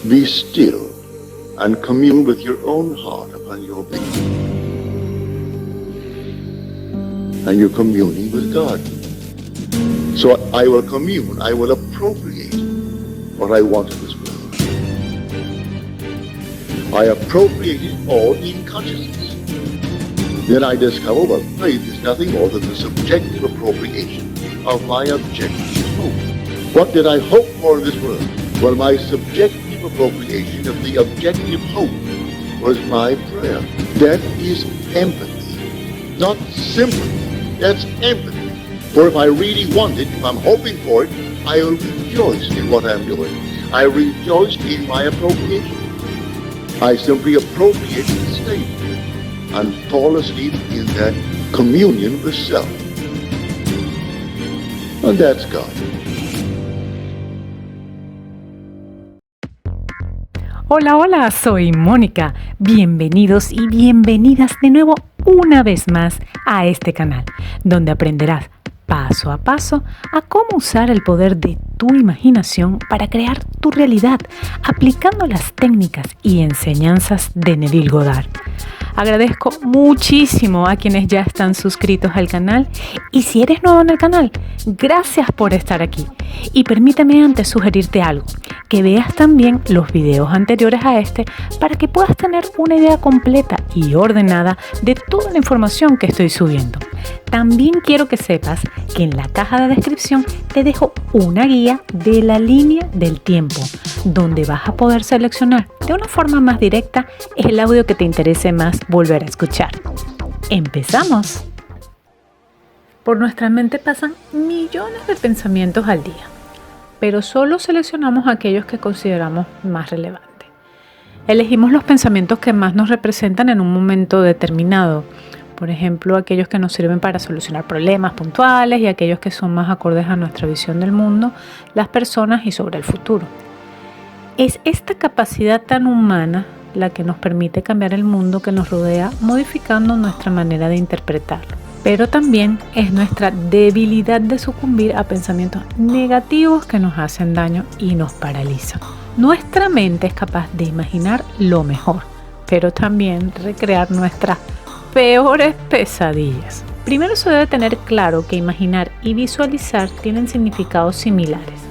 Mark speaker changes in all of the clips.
Speaker 1: Be still and commune with your own heart upon your bed. And you're communing with God. So I will commune, I will appropriate what I want in this world. I appropriate it all in consciousness. Then I discover, well, faith is nothing more than the subjective appropriation of my objective hope. What did I hope for in this world? Well, my subjective appropriation of the objective hope was my prayer. That is empathy, not sympathy. That's empathy. For if I really want it, if I'm hoping for it, I will rejoice in what I'm doing. I rejoice in my appropriation. I simply appropriate the state and fall asleep in that communion with self. And that's God.
Speaker 2: Hola, hola, soy Mónica. Bienvenidos y bienvenidas de nuevo una vez más a este canal, donde aprenderás paso a paso a cómo usar el poder de tu imaginación para crear tu realidad, aplicando las técnicas y enseñanzas de Neville Goddard. Agradezco muchísimo a quienes ya están suscritos al canal y si eres nuevo en el canal, gracias por estar aquí. Y permítame antes sugerirte algo, que veas también los videos anteriores a este para que puedas tener una idea completa y ordenada de toda la información que estoy subiendo. También quiero que sepas que en la caja de descripción te dejo una guía de la línea del tiempo, donde vas a poder seleccionar de una forma más directa el audio que te interese más volver a escuchar. ¡Empezamos! Por nuestra mente pasan millones de pensamientos al día, pero solo seleccionamos aquellos que consideramos más relevantes. Elegimos los pensamientos que más nos representan en un momento determinado. Por ejemplo, aquellos que nos sirven para solucionar problemas puntuales y aquellos que son más acordes a nuestra visión del mundo, las personas y sobre el futuro. Es esta capacidad tan humana la que nos permite cambiar el mundo que nos rodea, modificando nuestra manera de interpretarlo. Pero también es nuestra debilidad de sucumbir a pensamientos negativos que nos hacen daño y nos paralizan. Nuestra mente es capaz de imaginar lo mejor, pero también recrear nuestras peores pesadillas. Primero se debe tener claro que imaginar y visualizar tienen significados similares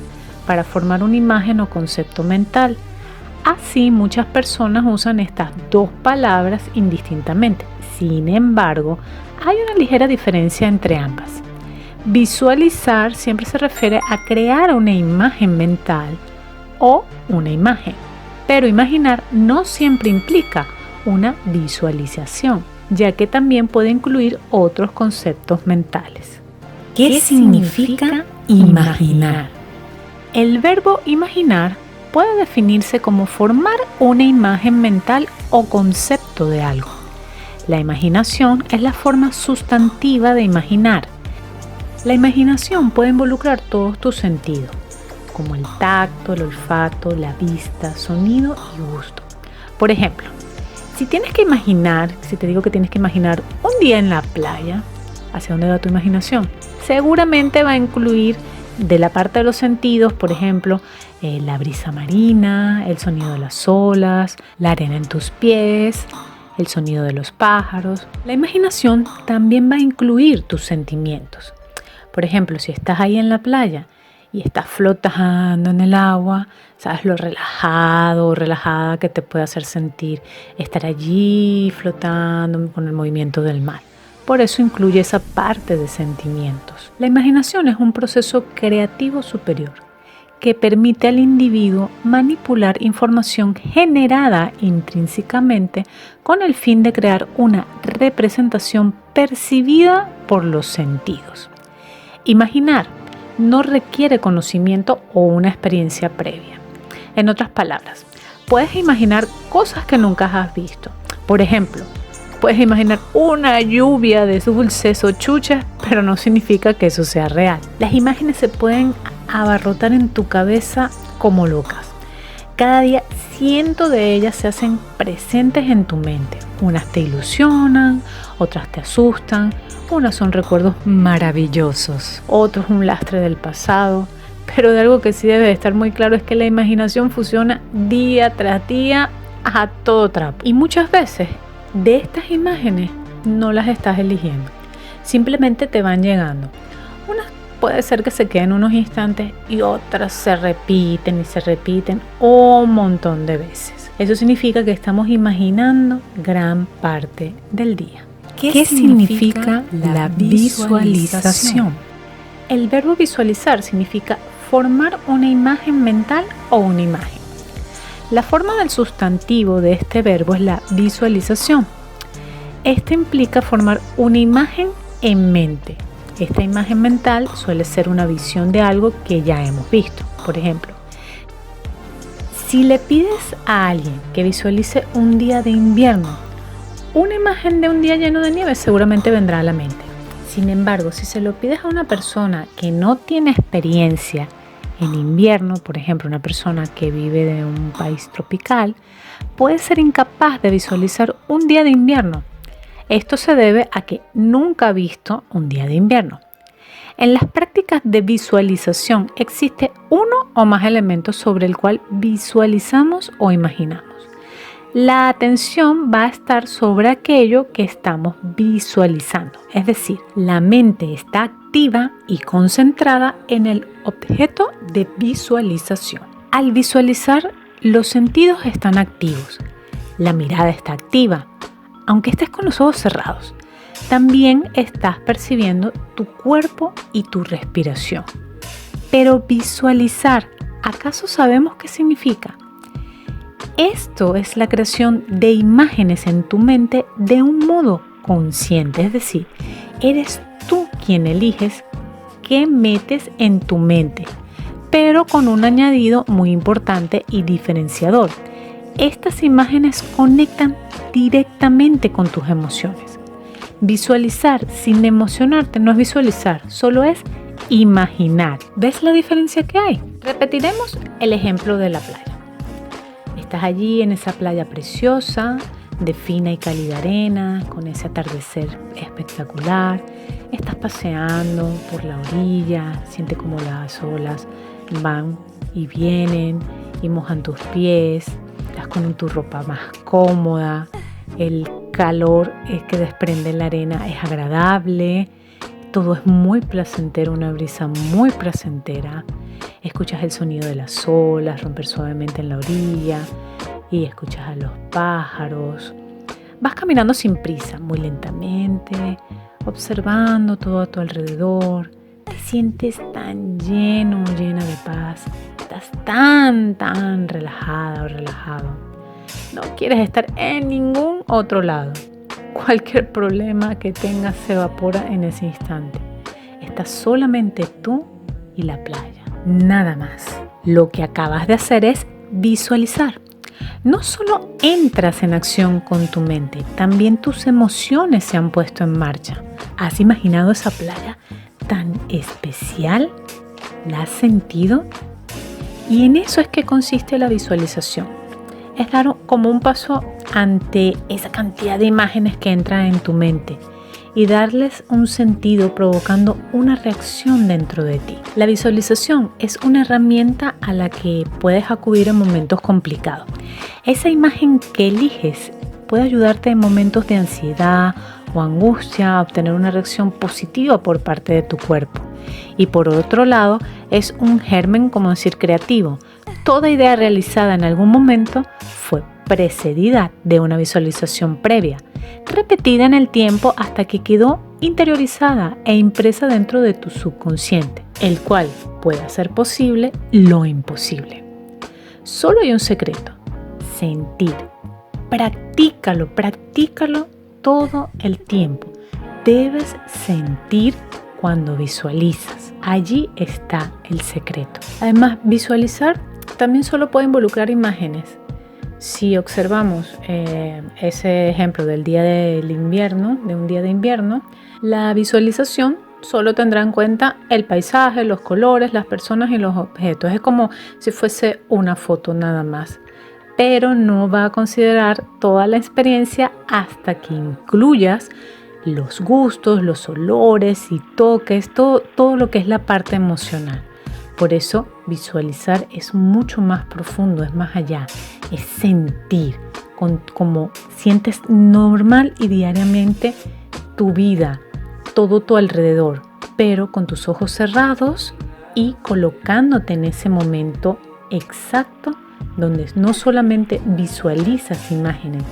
Speaker 2: para formar una imagen o concepto mental. Así, muchas personas usan estas dos palabras indistintamente. Sin embargo, hay una ligera diferencia entre ambas. Visualizar siempre se refiere a crear una imagen mental o una imagen, pero imaginar no siempre implica una visualización, ya que también puede incluir otros conceptos mentales. ¿Qué significa imaginar? El verbo imaginar puede definirse como formar una imagen mental o concepto de algo. La imaginación es la forma sustantiva de imaginar. La imaginación puede involucrar todos tus sentidos, como el tacto, el olfato, la vista, sonido y gusto. Por ejemplo, si te digo que tienes que imaginar un día en la playa, ¿hacia dónde va tu imaginación? Seguramente va a incluir de la parte de los sentidos, por ejemplo, la brisa marina, el sonido de las olas, la arena en tus pies, el sonido de los pájaros. La imaginación también va a incluir tus sentimientos. Por ejemplo, si estás ahí en la playa y estás flotando en el agua, sabes lo relajado o relajada que te puede hacer sentir estar allí flotando con el movimiento del mar. Por eso incluye esa parte de sentimientos. La imaginación es un proceso creativo superior que permite al individuo manipular información generada intrínsecamente con el fin de crear una representación percibida por los sentidos. Imaginar no requiere conocimiento o una experiencia previa. En otras palabras, puedes imaginar cosas que nunca has visto. Por ejemplo, puedes imaginar una lluvia de dulces o chuches, pero no significa que eso sea real. Las imágenes se pueden abarrotar en tu cabeza como locas. Cada día cientos de ellas se hacen presentes en tu mente. Unas te ilusionan, otras te asustan, unas son recuerdos maravillosos, otros un lastre del pasado, Pero de algo que sí debe estar muy claro es que la imaginación funciona día tras día a todo trapo. Y muchas veces de estas imágenes no las estás eligiendo. Simplemente te van llegando. Unas puede ser que se queden unos instantes y otras se repiten y se repiten un montón de veces. Eso significa que estamos imaginando gran parte del día. ¿Qué significa la visualización? El verbo visualizar significa formar una imagen mental o una imagen. La forma del sustantivo de este verbo es la visualización. Este implica formar una imagen en mente. Esta imagen mental suele ser una visión de algo que ya hemos visto. Por ejemplo, si le pides a alguien que visualice un día de invierno, una imagen de un día lleno de nieve seguramente vendrá a la mente. Sin embargo, si se lo pides a una persona que no tiene experiencia en invierno, por ejemplo, una persona que vive en un país tropical, puede ser incapaz de visualizar un día de invierno. Esto se debe a que nunca ha visto un día de invierno. En las prácticas de visualización existe uno o más elementos sobre el cual visualizamos o imaginamos. La atención va a estar sobre aquello que estamos visualizando, es decir, la mente está activa y concentrada en el objeto de visualización. Al visualizar, los sentidos están activos, la mirada está activa, aunque estés con los ojos cerrados. También estás percibiendo tu cuerpo y tu respiración. Pero visualizar, ¿acaso sabemos qué significa? Esto es la creación de imágenes en tu mente de un modo consciente, es decir, eres tú quien eliges qué metes en tu mente, pero con un añadido muy importante y diferenciador. Estas imágenes conectan directamente con tus emociones. Visualizar sin emocionarte no es visualizar, solo es imaginar. ¿Ves la diferencia que hay? Repetiremos el ejemplo de la playa. Estás allí en esa playa preciosa, de fina y cálida arena, con ese atardecer espectacular. Estás paseando por la orilla, siente como las olas van y vienen y mojan tus pies. Estás con tu ropa más cómoda, el calor que desprende la arena es agradable, todo es muy placentero, una brisa muy placentera. Escuchas el sonido de las olas romper suavemente en la orilla y escuchas a los pájaros. Vas caminando sin prisa, muy lentamente, observando todo a tu alrededor. Te sientes tan lleno, llena de paz. Estás tan relajada o relajado. No quieres estar en ningún otro lado. Cualquier problema que tengas se evapora en ese instante. Estás solamente tú y la playa. Nada más. Lo que acabas de hacer es visualizar. No solo entras en acción con tu mente, también tus emociones se han puesto en marcha. ¿Has imaginado esa playa tan especial? ¿La has sentido? Y en eso es que consiste la visualización. Es dar como un paso ante esa cantidad de imágenes que entran en tu mente y darles un sentido provocando una reacción dentro de ti. La visualización es una herramienta a la que puedes acudir en momentos complicados. Esa imagen que eliges puede ayudarte en momentos de ansiedad o angustia a obtener una reacción positiva por parte de tu cuerpo. Y por otro lado, es un germen, como decir, creativo. Toda idea realizada en algún momento fue precedida de una visualización previa, repetida en el tiempo hasta que quedó interiorizada e impresa dentro de tu subconsciente, el cual puede hacer posible lo imposible. Solo hay un secreto: sentir. Practícalo todo el tiempo. Debes sentir cuando visualizas. Allí está el secreto. Además, visualizar también solo puede involucrar imágenes. Si observamos ese ejemplo del día del invierno, de un día de invierno, la visualización solo tendrá en cuenta el paisaje, los colores, las personas y los objetos. Es como si fuese una foto nada más, pero no va a considerar toda la experiencia hasta que incluyas los gustos, los olores y toques, todo lo que es la parte emocional. Por eso visualizar es mucho más profundo, es más allá, es sentir como sientes normal y diariamente tu vida, todo tu alrededor, pero con tus ojos cerrados y colocándote en ese momento exacto donde no solamente visualizas imágenes,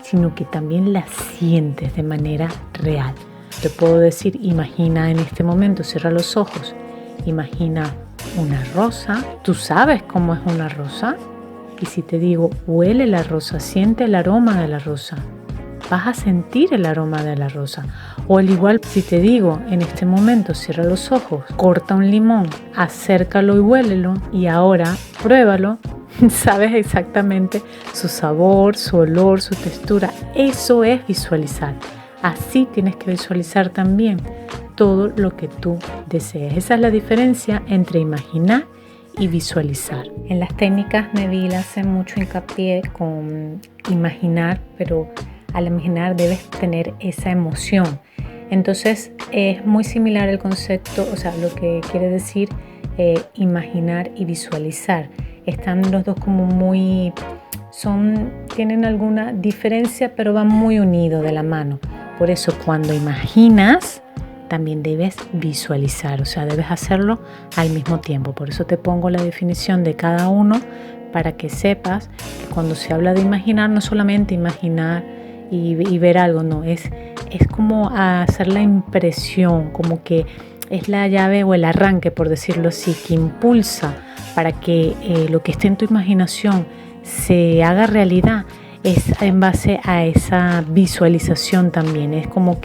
Speaker 2: sino que también las sientes de manera real. Te puedo decir, imagina en este momento, cierra los ojos, imagina una rosa. ¿Tú sabes cómo es una rosa? Y si te digo, huele la rosa, siente el aroma de la rosa, vas a sentir el aroma de la rosa. O al igual, si te digo, en este momento, cierra los ojos, corta un limón, acércalo y huélelo, y ahora pruébalo, sabes exactamente su sabor, su olor, su textura. Eso es visualizar. Así tienes que visualizar también todo lo que tú desees. Esa es la diferencia entre imaginar y visualizar. En las técnicas Neville hace mucho hincapié con imaginar, pero al imaginar debes tener esa emoción. Entonces es muy similar el concepto, o sea, lo que quiere decir imaginar y visualizar. Están los dos como muy, tienen alguna diferencia, pero van muy unidos de la mano. Por eso cuando imaginas, también debes visualizar, o sea, debes hacerlo al mismo tiempo. Por eso te pongo la definición de cada uno para que sepas que cuando se habla de imaginar, no solamente imaginar y ver algo, no, es como hacer la impresión, como que es la llave o el arranque, por decirlo así, que impulsa para que lo que esté en tu imaginación se haga realidad. Es en base a esa visualización también. Es como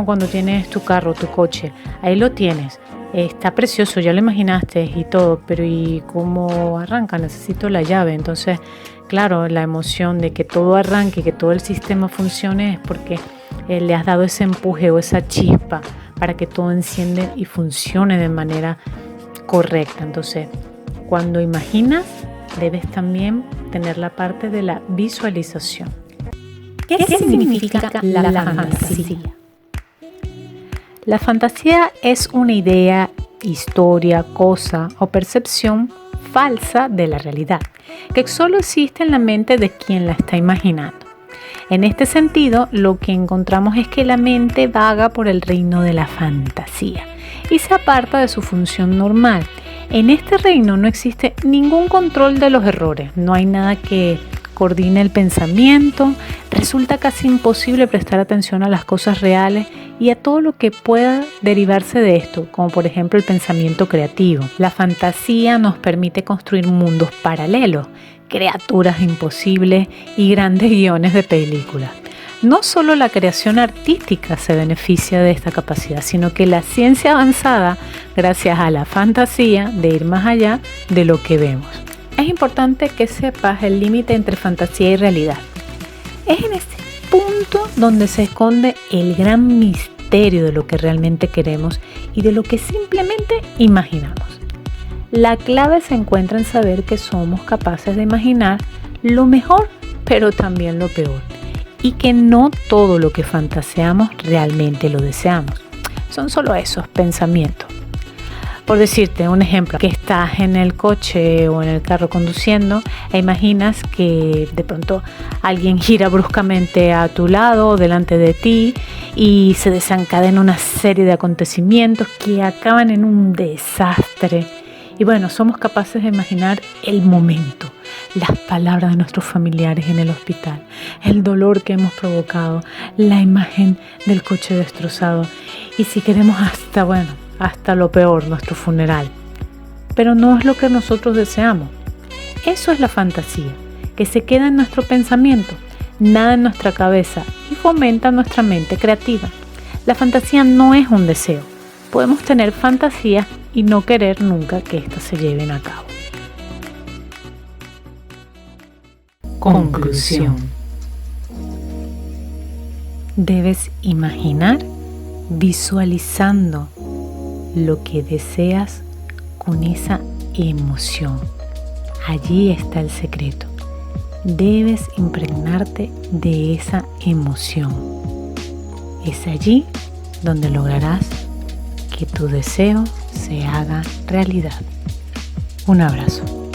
Speaker 2: cuando tienes tu carro, tu coche, ahí lo tienes, está precioso, ya lo imaginaste y todo, pero ¿y cómo arranca? Necesito la llave. Entonces, claro, la emoción de que todo arranque, que todo el sistema funcione, es porque le has dado ese empuje o esa chispa para que todo enciende y funcione de manera correcta. Entonces, cuando imaginas, debes también tener la parte de la visualización. ¿Qué significa la fantasía? La fantasía es una idea, historia, cosa o percepción falsa de la realidad, que solo existe en la mente de quien la está imaginando. En este sentido, lo que encontramos es que la mente vaga por el reino de la fantasía y se aparta de su función normal. En este reino no existe ningún control de los errores, no hay nada que coordine el pensamiento, resulta casi imposible prestar atención a las cosas reales y a todo lo que pueda derivarse de esto, como por ejemplo el pensamiento creativo. La fantasía nos permite construir mundos paralelos, criaturas imposibles y grandes guiones de películas. No solo la creación artística se beneficia de esta capacidad, sino que la ciencia avanzada, gracias a la fantasía de ir más allá de lo que vemos. Es importante que sepas el límite entre fantasía y realidad. Es en este punto donde se esconde el gran misterio de lo que realmente queremos y de lo que simplemente imaginamos. La clave se encuentra en saber que somos capaces de imaginar lo mejor, pero también lo peor. Y que no todo lo que fantaseamos realmente lo deseamos. Son solo esos pensamientos. Por decirte un ejemplo, que estás en el coche o en el carro conduciendo e imaginas que de pronto alguien gira bruscamente a tu lado o delante de ti y se desencadena una serie de acontecimientos que acaban en un desastre. Y bueno, somos capaces de imaginar el momento, las palabras de nuestros familiares en el hospital, el dolor que hemos provocado, la imagen del coche destrozado y si queremos hasta lo peor, nuestro funeral. Pero no es lo que nosotros deseamos. Eso es la fantasía, que se queda en nuestro pensamiento, nada en nuestra cabeza y fomenta nuestra mente creativa. La fantasía no es un deseo. Podemos tener fantasías y no querer nunca que éstas se lleven a cabo. Conclusión. Debes imaginar visualizando lo que deseas con esa emoción. Allí está el secreto. Debes impregnarte de esa emoción. Es allí donde lograrás que tu deseo se haga realidad. Un abrazo.